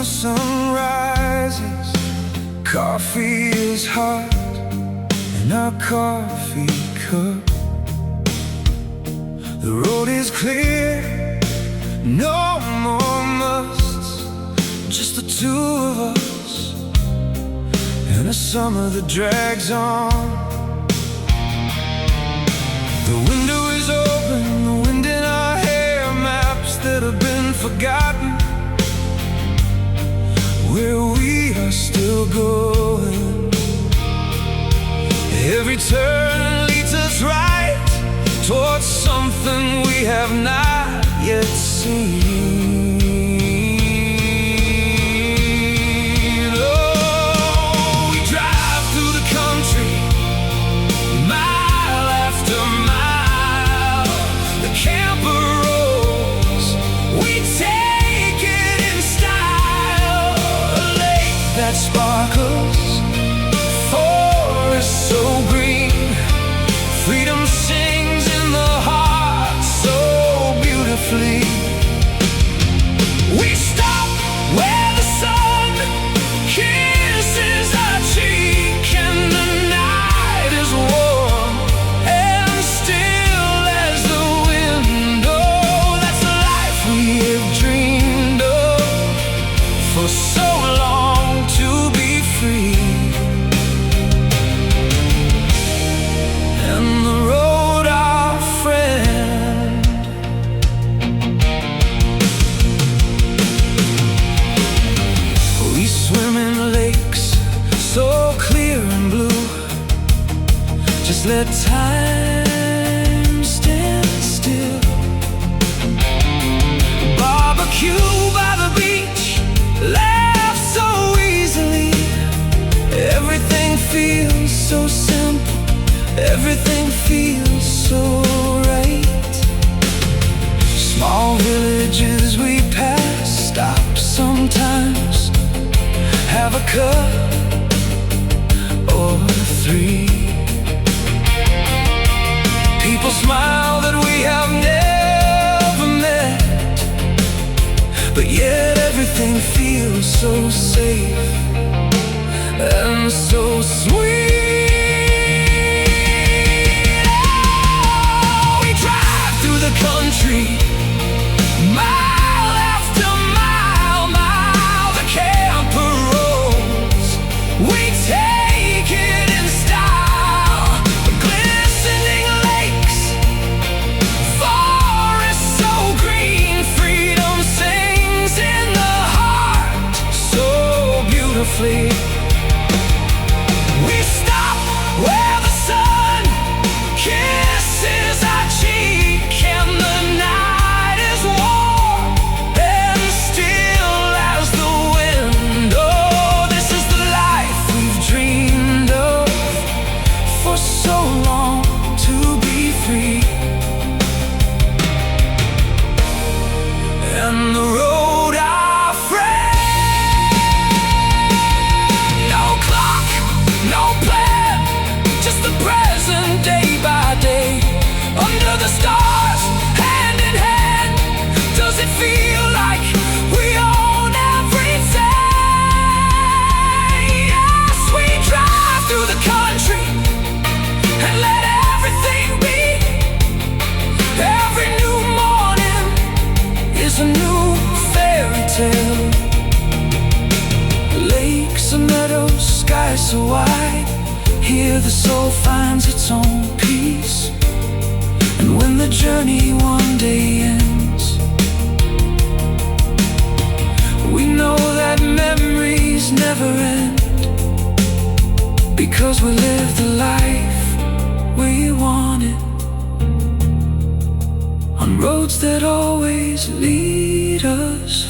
the sun rises, coffee is hot in our coffee cup. The road is clear, no more musts, just the two of us and a summer that drags on. The window is open, the wind in our hair, maps that have been forgotten, where we are still going. Every turn leads us right towards something we have not yet seen. Oh, we drive through the country, mile after mile. The camper rolls, we take it in style. A lake that sparkles, forest so green, freedom sings in the heart so beautifully. We stop where the sun kisses our cheek and the night is warm and still as the wind. Oh, that's the life we have dreamed of for so long, to be free. And the road, our friend, we swim in lakes so clear and blue. Just let time stand still. Barbecue by the beach, laugh so easily. Everything feels so simple, everything feels so right. Small villages we pass, stop sometimes, have a cup or three. People smile that we have never met, but yet everything feels so safe and so sweet. Country, mile after mile, mile, the camper rolls, we take it in style. Glistening lakes, forests so green, freedom sings in the heart so beautifully. We stop where the sun kisses our cheek and the night is warm and still as the wind. Oh, this is the life we've dreamed of for so long, to be free. And the road, our friend, no clock, no plan, just the present, day by day, under the stars, hand in hand. Does it feel like we own everything? Yes, we drive through the country and let everything be. Every new morning is a new fairy tale. Lakes and meadows, sky so wide, here the soul finds its own peace. And when the journey one day ends, we know that memories never end, because we live the life we wanted, on roads that always lead us